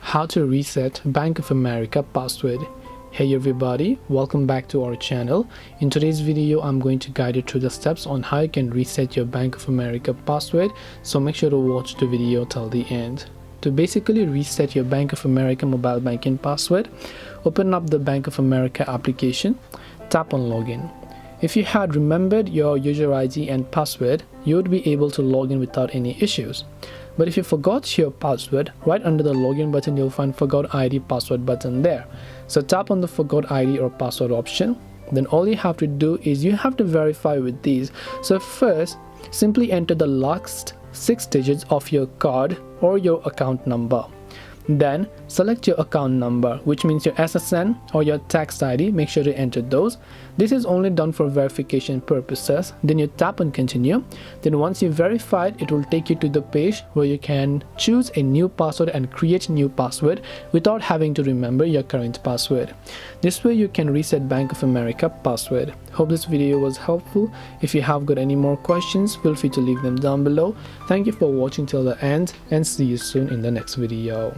How to reset Bank of America password. Hey everybody, welcome back to our channel. In today's video I'm going to guide you through the steps on how you can reset your Bank of America password, so make sure to watch the video till the end. To basically reset your Bank of America mobile banking password, open up the Bank of America application, tap on login. If you had remembered your user ID and password, you would be able to log in without any issues. But if you forgot your password, right under the login button you'll find forgot ID password button there. So tap on the forgot ID or password option. Then all you have to do is you have to verify with these. So first, simply enter the last 6 digits of your card or your account number. Then select your account number, which means your SSN or your tax ID. Make sure to enter those. This is only done for verification purposes. Then you tap on continue. Then once you verified, it will take you to the page where you can choose a new password and create new password without having to remember your current password. This way you can reset Bank of America password. Hope this video was helpful. If you have got any more questions, feel free to leave them down below. Thank you for watching till the end and see you soon in the next video.